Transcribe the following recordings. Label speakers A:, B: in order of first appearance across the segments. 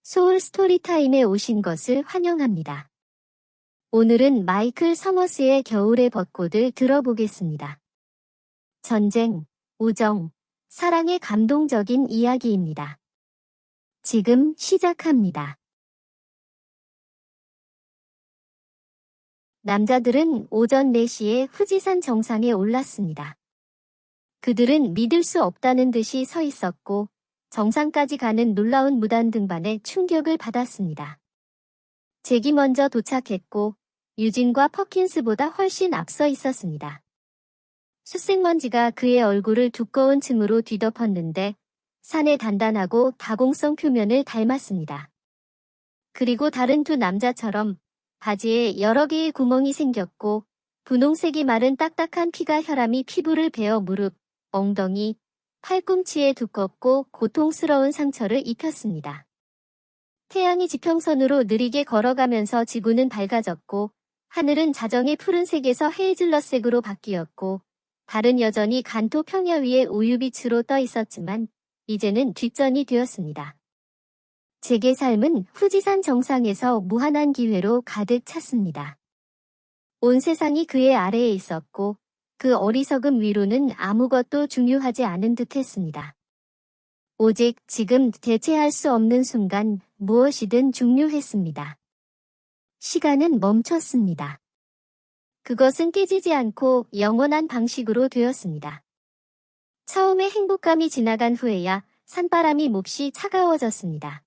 A: 소울 스토리타임에 오신 것을 환영합니다. 오늘은 마이클 서머스의 겨울의 벚꽃을 들어보겠습니다. 전쟁, 우정, 사랑의 감동적인 이야기입니다. 지금 시작합니다. 남자들은 오전 4시에 후지산 정상에 올랐습니다. 그들은 믿을 수 없다는 듯이 서 있었고 정상까지 가는 놀라운 무단 등반에 충격을 받았습니다. 잭이 먼저 도착했고 유진과 퍼킨스보다 훨씬 앞서 있었습니다. 숫생먼지가 그의 얼굴을 두꺼운 층으로 뒤덮었는데 산의 단단하고 가공성 표면을 닮았습니다. 그리고 다른 두 남자처럼 바지에 여러 개의 구멍이 생겼고 분홍색이 마른 딱딱한 피가 혈압이 피부를 베어 무릎, 엉덩이, 팔꿈치에 두껍고 고통스러운 상처를 입혔습니다. 태양이 지평선으로 느리게 걸어가면서 지구는 밝아졌고 하늘은 자정의 푸른색에서 헤이즐넛색으로 바뀌었고 달은 여전히 간토 평야 위에 우유빛으로 떠 있었지만 이제는 뒷전이 되었습니다. 잭의 삶은 후지산 정상에서 무한한 기회로 가득 찼습니다. 온 세상이 그의 아래에 있었고 그 어리석음 위로는 아무것도 중요하지 않은 듯했습니다. 오직 지금 대체할 수 없는 순간 무엇이든 중요했습니다. 시간은 멈췄습니다. 그것은 깨지지 않고 영원한 방식으로 되었습니다. 처음에 행복감이 지나간 후에야 산바람이 몹시 차가워졌습니다.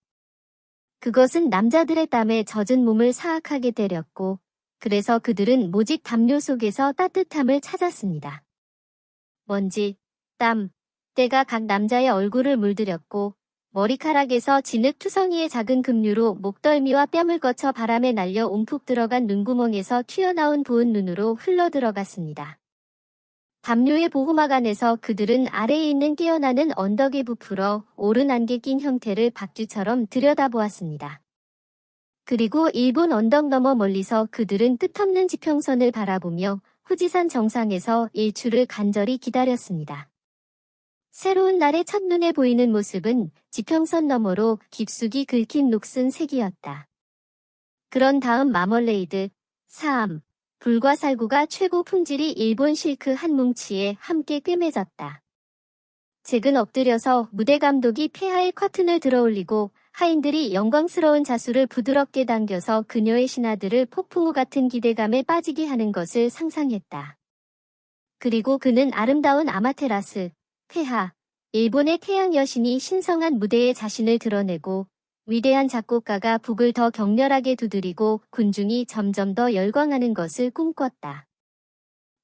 A: 그것은 남자들의 땀에 젖은 몸을 사악하게 때렸고 그래서 그들은 모직 담요 속에서 따뜻함을 찾았습니다. 먼지, 땀, 때가 각 남자의 얼굴을 물들였고 머리카락에서 진흙투성이의 작은 급류로 목덜미와 뺨을 거쳐 바람에 날려 움푹 들어간 눈구멍에서 튀어나온 부은 눈으로 흘러들어갔습니다. 담요의 보호막 안에서 그들은 아래에 있는 깨어나는 언덕에 부풀어 오른 안개 낀 형태를 박쥐처럼 들여다보았습니다. 그리고 일본 언덕 너머 멀리서 그들은 끝없는 지평선을 바라보며 후지산 정상에서 일출을 간절히 기다렸습니다. 새로운 날의 첫눈에 보이는 모습은 지평선 너머로 깊숙이 긁힌 녹슨 색이었다. 그런 다음 마멀레이드, 사암, 불과 살구가 최고 품질이 일본 실크 한 뭉치에 함께 꿰매졌다. 잭은 엎드려서 무대 감독이 폐하의 커튼을 들어올리고 하인들이 영광스러운 자수를 부드럽게 당겨서 그녀의 신하들을 폭풍우 같은 기대감에 빠지게 하는 것을 상상했다. 그리고 그는 아름다운 아마테라스, 폐하, 일본의 태양 여신이 신성한 무대에 자신을 드러내고 위대한 작곡가가 북을 더 격렬하게 두드리고 군중이 점점 더 열광하는 것을 꿈꿨다.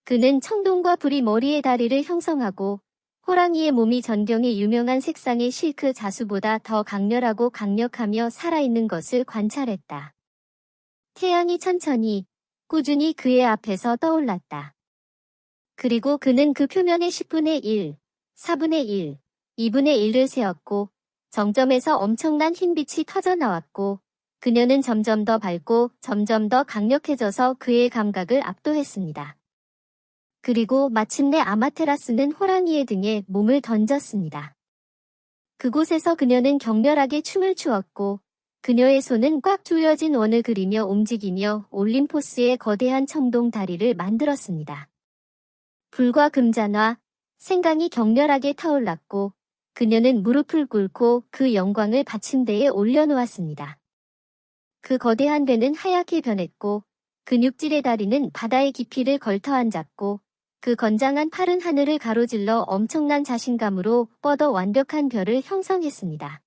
A: 그는 청동과 불이 머리의 다리를 형성하고 호랑이의 몸이 전경의 유명한 색상의 실크 자수보다 더 강렬하고 강력하며 살아있는 것을 관찰했다. 태양이 천천히, 꾸준히 그의 앞에서 떠올랐다. 그리고 그는 그 표면의 10분의 1, 4분의 1, 2분의 1을 세었고 정점에서 엄청난 흰빛이 터져나왔고 그녀는 점점 더 밝고 점점 더 강력해져서 그의 감각을 압도했습니다. 그리고 마침내 아마테라스는 호랑이의 등에 몸을 던졌습니다. 그곳에서 그녀는 격렬하게 춤을 추었고 그녀의 손은 꽉 조여진 원을 그리며 움직이며 올림포스의 거대한 청동 다리를 만들었습니다. 불과 금잔화, 생강이 격렬하게 타올랐고 그녀는 무릎을 꿇고 그 영광을 받침대에 올려놓았습니다. 그 거대한 배는 하얗게 변했고 근육질의 다리는 바다의 깊이를 걸터 앉았고 그 건장한 팔은 하늘을 가로질러 엄청난 자신감으로 뻗어 완벽한 별을 형성했습니다.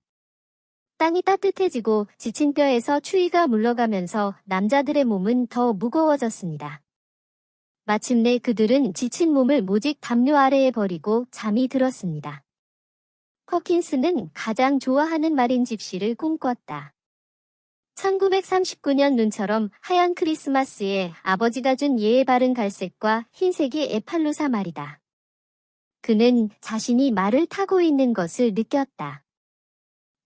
A: 땅이 따뜻해지고 지친 뼈에서 추위가 물러가면서 남자들의 몸은 더 무거워졌습니다. 마침내 그들은 지친 몸을 모직 담요 아래에 버리고 잠이 들었습니다. 퍼킨스는 가장 좋아하는 마린 집시를 꿈꿨다. 1939년 눈처럼 하얀 크리스마스에 아버지가 준 예의 바른 갈색과 흰색의 에팔루사 말이다. 그는 자신이 말을 타고 있는 것을 느꼈다.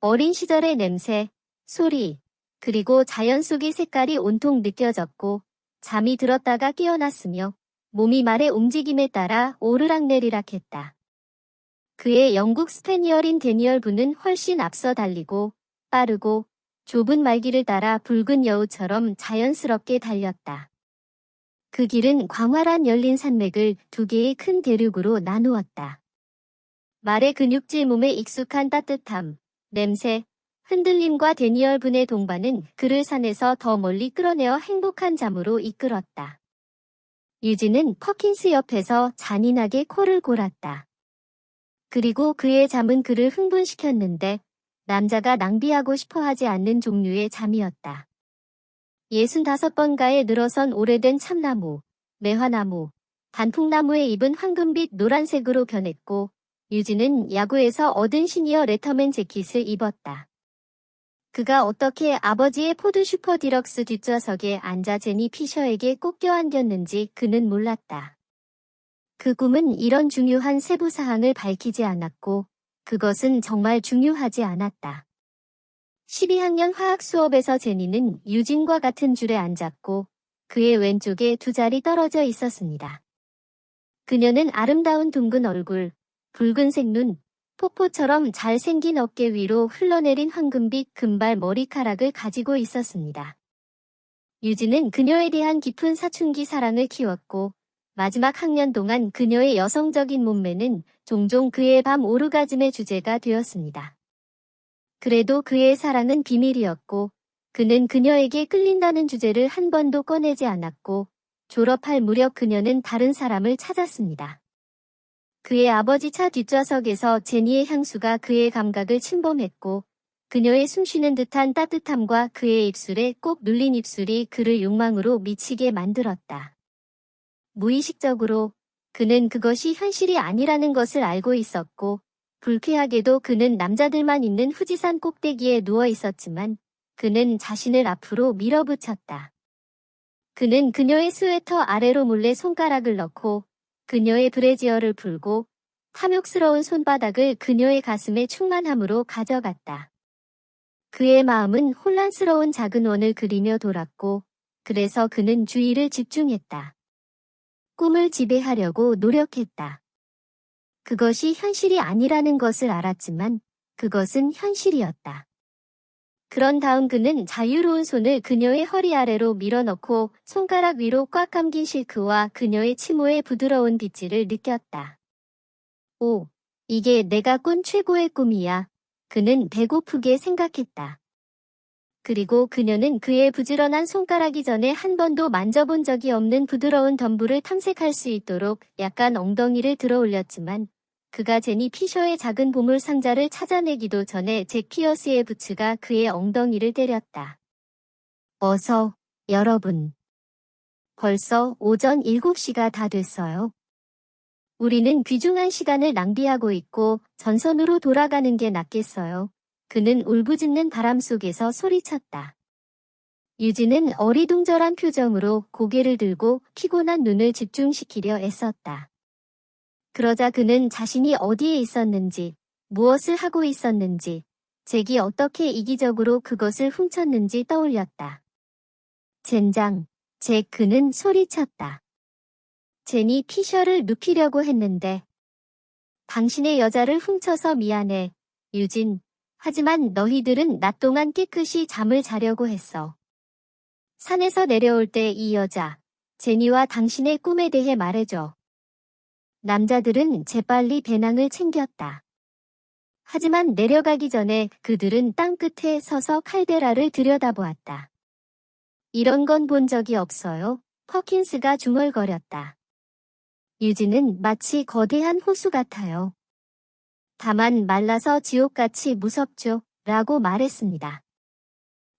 A: 어린 시절의 냄새, 소리, 그리고 자연 속의 색깔이 온통 느껴졌고 잠이 들었다가 깨어났으며 몸이 말의 움직임에 따라 오르락내리락 했다. 그의 영국 스패니얼인 데니얼 부는 훨씬 앞서 달리고 빠르고 좁은 말길을 따라 붉은 여우처럼 자연스럽게 달렸다. 그 길은 광활한 열린 산맥을 두 개의 큰 대륙으로 나누었다. 말의 근육질 몸에 익숙한 따뜻함, 냄새, 흔들림과 데니얼 분의 동반은 그를 산에서 더 멀리 끌어내어 행복한 잠으로 이끌었다. 유진은 퍼킨스 옆에서 잔인하게 코를 골았다. 그리고 그의 잠은 그를 흥분시켰는데 남자가 낭비하고 싶어 하지 않는 종류의 잠이었다. 65번가에 늘어선 오래된 참나무, 매화나무, 단풍나무의 잎은 황금빛 노란색으로 변했고 유진은 야구에서 얻은 시니어 레터맨 재킷을 입었다. 그가 어떻게 아버지의 포드 슈퍼 디럭스 뒷좌석에 앉아 제니 피셔에게 꼭 껴안겼는지 그는 몰랐다. 그 꿈은 이런 중요한 세부 사항을 밝히지 않았고 그것은 정말 중요하지 않았다. 12학년 화학 수업에서 제니는 유진과 같은 줄에 앉았고 그의 왼쪽에 두 자리 떨어져 있었습니다. 그녀는 아름다운 둥근 얼굴, 붉은색 눈, 폭포처럼 잘생긴 어깨 위로 흘러내린 황금빛 금발 머리카락을 가지고 있었습니다. 유진은 그녀에 대한 깊은 사춘기 사랑을 키웠고 마지막 학년 동안 그녀의 여성적인 몸매는 종종 그의 밤 오르가즘의 주제가 되었습니다. 그래도 그의 사랑은 비밀이었고 그는 그녀에게 끌린다는 주제를 한 번도 꺼내지 않았고 졸업할 무렵 그녀는 다른 사람을 찾았습니다. 그의 아버지 차 뒷좌석에서 제니의 향수가 그의 감각을 침범했고 그녀의 숨쉬는 듯한 따뜻함과 그의 입술에 꼭 눌린 입술이 그를 욕망으로 미치게 만들었다. 무의식적으로 그는 그것이 현실이 아니라는 것을 알고 있었고 불쾌하게도 그는 남자들만 있는 후지산 꼭대기에 누워 있었지만 그는 자신을 앞으로 밀어붙였다. 그는 그녀의 스웨터 아래로 몰래 손가락을 넣고 그녀의 브래지어를 풀고 탐욕스러운 손바닥을 그녀의 가슴에 충만함으로 가져갔다. 그의 마음은 혼란스러운 작은 원을 그리며 돌았고 그래서 그는 주의를 집중했다. 꿈을 지배하려고 노력했다. 그것이 현실이 아니라는 것을 알았지만 그것은 현실이었다. 그런 다음 그는 자유로운 손을 그녀의 허리 아래로 밀어넣고 손가락 위로 꽉 감긴 실크와 그녀의 치모의 부드러운 빗질을 느꼈다. 오, 이게 내가 꾼 최고의 꿈이야. 그는 배고프게 생각했다. 그리고 그녀는 그의 부지런한 손가락이 전에 한 번도 만져본 적이 없는 부드러운 덤불을 탐색할 수 있도록 약간 엉덩이를 들어 올렸지만 그가 제니 피셔의 작은 보물 상자를 찾아내기도 전에 잭 피어스의 부츠가 그의 엉덩이를 때렸다. 어서, 여러분. 벌써 오전 7시가 다 됐어요. 우리는 귀중한 시간을 낭비하고 있고 전선으로 돌아가는 게 낫겠어요. 그는 울부짖는 바람 속에서 소리쳤다. 유진은 어리둥절한 표정으로 고개를 들고 피곤한 눈을 집중시키려 애썼다. 그러자 그는 자신이 어디에 있었는지, 무엇을 하고 있었는지, 잭이 어떻게 이기적으로 그것을 훔쳤는지 떠올렸다. 젠장, 잭 그는 소리쳤다. 제니 피셔를 눕히려고 했는데. 당신의 여자를 훔쳐서 미안해, 유진. 하지만 너희들은 낮 동안 깨끗이 잠을 자려고 했어. 산에서 내려올 때 이 여자, 제니와 당신의 꿈에 대해 말해줘. 남자들은 재빨리 배낭을 챙겼다. 하지만 내려가기 전에 그들은 땅끝에 서서 칼데라를 들여다보았다. 이런 건 본 적이 없어요. 퍼킨스가 중얼거렸다. 유진은 마치 거대한 호수 같아요. 다만 말라서 지옥같이 무섭죠. 라고 말했습니다.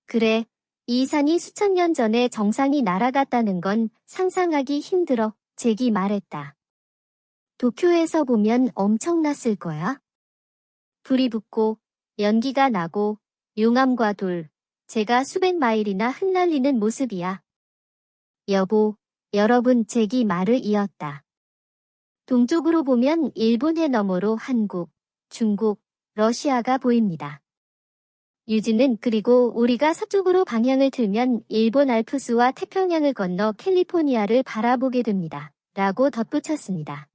A: 그래, 이 산이 수천 년 전에 정상이 날아갔다는 건 상상하기 힘들어. 잭이 말했다. 도쿄에서 보면 엄청났을 거야. 불이 붙고 연기가 나고 용암과 돌, 제가 수백 마일이나 흩날리는 모습이야. 여보, 여러분 잭이 말을 이었다. 동쪽으로 보면 일본해 너머로 한국, 중국, 러시아가 보입니다. 유진은 그리고 우리가 서쪽으로 방향을 틀면 일본 알프스와 태평양을 건너 캘리포니아를 바라보게 됩니다. 라고 덧붙였습니다.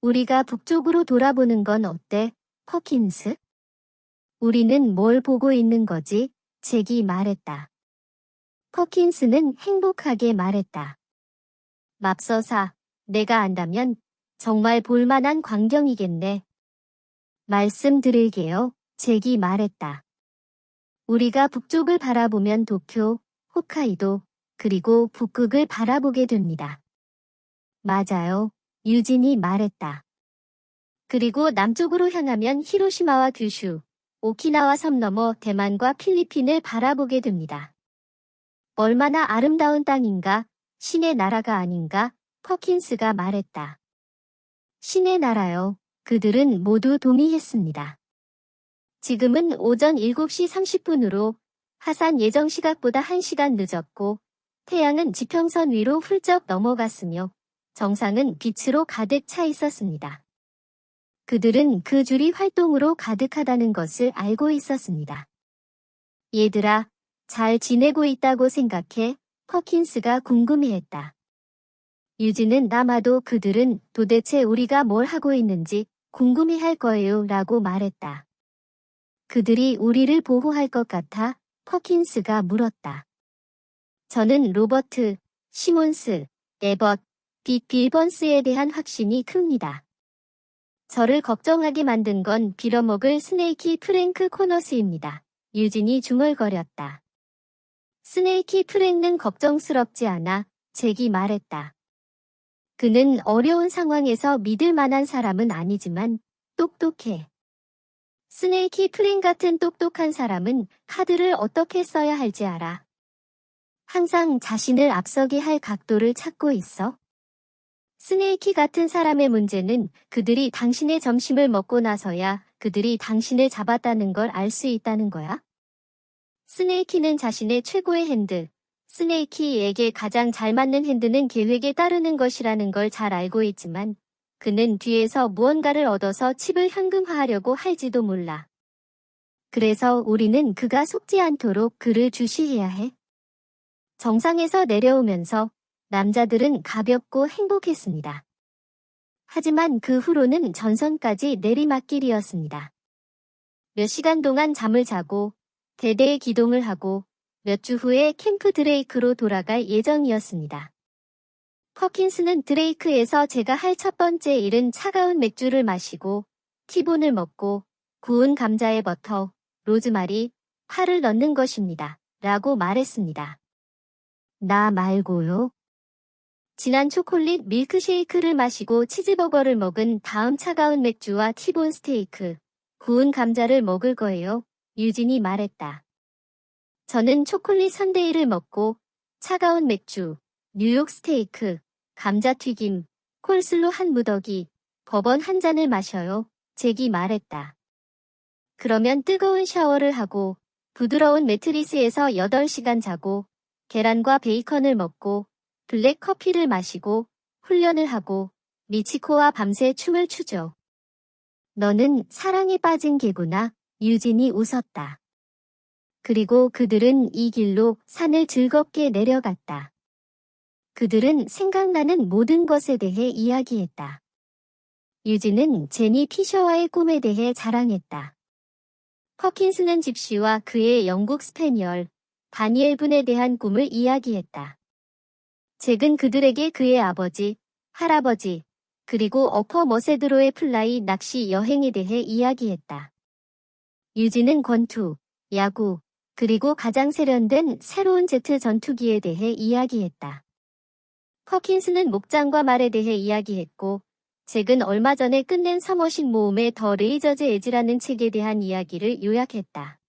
A: 우리가 북쪽으로 돌아보는 건 어때, 퍼킨스? 우리는 뭘 보고 있는 거지? 잭이 말했다. 퍼킨스는 행복하게 말했다. 맙서사, 내가 안다면 정말 볼만한 광경이겠네. 말씀드릴게요. 잭이 말했다. 우리가 북쪽을 바라보면 도쿄, 홋카이도, 그리고 북극을 바라보게 됩니다. 맞아요. 유진이 말했다. 그리고 남쪽으로 향하면 히로시마와 규슈, 오키나와 섬 너머 대만과 필리핀을 바라보게 됩니다. 얼마나 아름다운 땅인가, 신의 나라가 아닌가, 퍼킨스가 말했다. 신의 나라요. 그들은 모두 동의했습니다. 지금은 오전 7시 30분으로 하산 예정 시각보다 1시간 늦었고 태양은 지평선 위로 훌쩍 넘어갔으며 정상은 빛으로 가득 차 있었습니다. 그들은 그 줄이 활동으로 가득하다는 것을 알고 있었습니다. 얘들아, 잘 지내고 있다고 생각해? 퍼킨스가 궁금해했다. 유진은 아마도 그들은 도대체 우리가 뭘 하고 있는지 궁금해할 거예요 라고 말했다. 그들이 우리를 보호할 것 같아? 퍼킨스가 물었다. 저는 로버트, 시몬스, 에벗, 빌번스에 대한 확신이 큽니다. 저를 걱정하게 만든 건 빌어먹을 스네이키 프랭크 코너스입니다. 유진이 중얼거렸다. 스네이키 프랭크는 걱정스럽지 않아, 잭이 말했다. 그는 어려운 상황에서 믿을 만한 사람은 아니지만 똑똑해. 스네이키 프랭크 같은 똑똑한 사람은 카드를 어떻게 써야 할지 알아. 항상 자신을 앞서게 할 각도를 찾고 있어. 스네이키 같은 사람의 문제는 그들이 당신의 점심을 먹고 나서야 그들이 당신을 잡았다는 걸 알 수 있다는 거야. 스네이키는 자신의 최고의 핸드, 스네이키에게 가장 잘 맞는 핸드는 계획에 따르는 것이라는 걸 잘 알고 있지만 그는 뒤에서 무언가를 얻어서 칩을 현금화하려고 할지도 몰라. 그래서 우리는 그가 속지 않도록 그를 주시해야 해. 정상에서 내려오면서 남자들은 가볍고 행복했습니다. 하지만 그 후로는 전선까지 내리막길이었습니다. 몇 시간 동안 잠을 자고 대대의 기동을 하고 몇 주 후에 캠프 드레이크로 돌아갈 예정이었습니다. 퍼킨스는 드레이크에서 제가 할 첫 번째 일은 차가운 맥주를 마시고 티본을 먹고 구운 감자에 버터, 로즈마리, 파를 넣는 것입니다. 라고 말했습니다. 나 말고요. 진한 초콜릿 밀크쉐이크를 마시고 치즈버거를 먹은 다음 차가운 맥주와 티본 스테이크, 구운 감자를 먹을 거예요. 유진이 말했다. 저는 초콜릿 선데이를 먹고 차가운 맥주, 뉴욕 스테이크, 감자튀김, 콜슬로 한 무더기, 버번 한 잔을 마셔요. 잭이 말했다. 그러면 뜨거운 샤워를 하고 부드러운 매트리스에서 8시간 자고 계란과 베이컨을 먹고 블랙 커피를 마시고 훈련을 하고 미치코와 밤새 춤을 추죠. 너는 사랑에 빠진 개구나. 유진이 웃었다. 그리고 그들은 이 길로 산을 즐겁게 내려갔다. 그들은 생각나는 모든 것에 대해 이야기했다. 유진은 제니 피셔와의 꿈에 대해 자랑했다. 퍼킨스는 집시와 그의 영국 스패니얼, 다니엘 분에 대한 꿈을 이야기했다. 잭은 그들에게 그의 아버지, 할아버지, 그리고 어퍼 머세드로의 플라이 낚시 여행에 대해 이야기했다. 유진은 권투, 야구, 그리고 가장 세련된 새로운 제트 전투기에 대해 이야기했다. 퍼킨스는 목장과 말에 대해 이야기했고, 잭은 얼마 전에 끝낸 서머신 모험의 더 레이저즈 에지라는 책에 대한 이야기를 요약했다.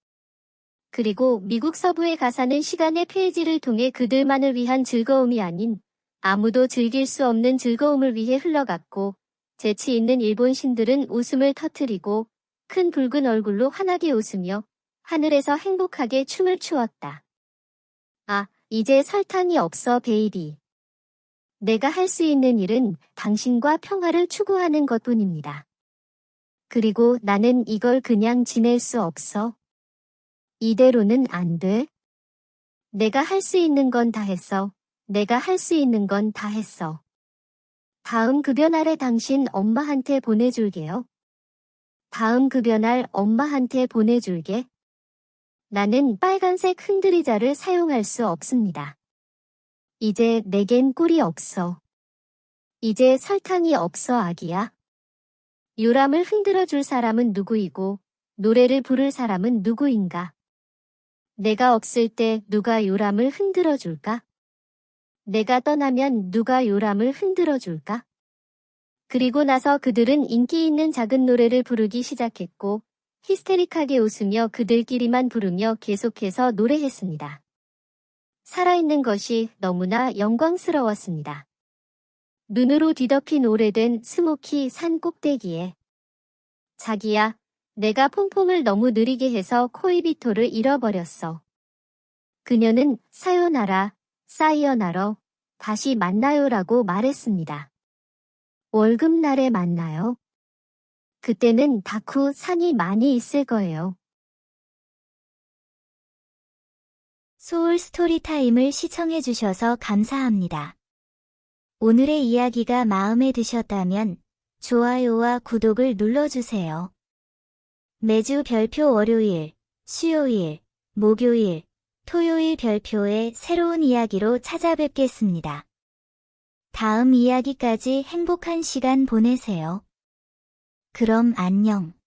A: 그리고 미국 서부의 가사는 시간의 페이지를 통해 그들만을 위한 즐거움이 아닌 아무도 즐길 수 없는 즐거움을 위해 흘러갔고 재치 있는 일본 신들은 웃음을 터뜨리고 큰 붉은 얼굴로 환하게 웃으며 하늘에서 행복하게 춤을 추었다. 아, 이제 설탕이 없어 베이비. 내가 할 수 있는 일은 당신과 평화를 추구하는 것뿐입니다. 그리고 나는 이걸 그냥 지낼 수 없어. 이대로는 안 돼. 내가 할 수 있는 건 다 했어. 내가 할 수 있는 건 다 했어. 다음 급여날에 당신 엄마한테 보내줄게요. 다음 급여날 엄마한테 보내줄게. 나는 빨간색 흔들의자를 사용할 수 없습니다. 이제 내겐 꿀이 없어. 이제 설탕이 없어, 아기야. 요람을 흔들어 줄 사람은 누구이고 노래를 부를 사람은 누구인가? 내가 없을 때 누가 요람을 흔들어 줄까? 내가 떠나면 누가 요람을 흔들어 줄까? 그리고 나서 그들은 인기 있는 작은 노래를 부르기 시작했고 히스테릭하게 웃으며 그들끼리만 부르며 계속해서 노래했습니다. 살아있는 것이 너무나 영광스러웠습니다. 눈으로 뒤덮인 오래된 스모키 산 꼭대기에 자기야, 내가 퐁퐁을 너무 느리게 해서 코이비토를 잃어버렸어. 그녀는 사요나라, 사이어나러, 다시 만나요라고 말했습니다. 월급날에 만나요. 그때는 다쿠 산이 많이 있을 거예요.
B: 소울 스토리타임을 시청해주셔서 감사합니다. 오늘의 이야기가 마음에 드셨다면 좋아요와 구독을 눌러주세요. 매주 별표 월요일, 수요일, 목요일, 토요일 별표의 새로운 이야기로 찾아뵙겠습니다. 다음 이야기까지 행복한 시간 보내세요. 그럼 안녕.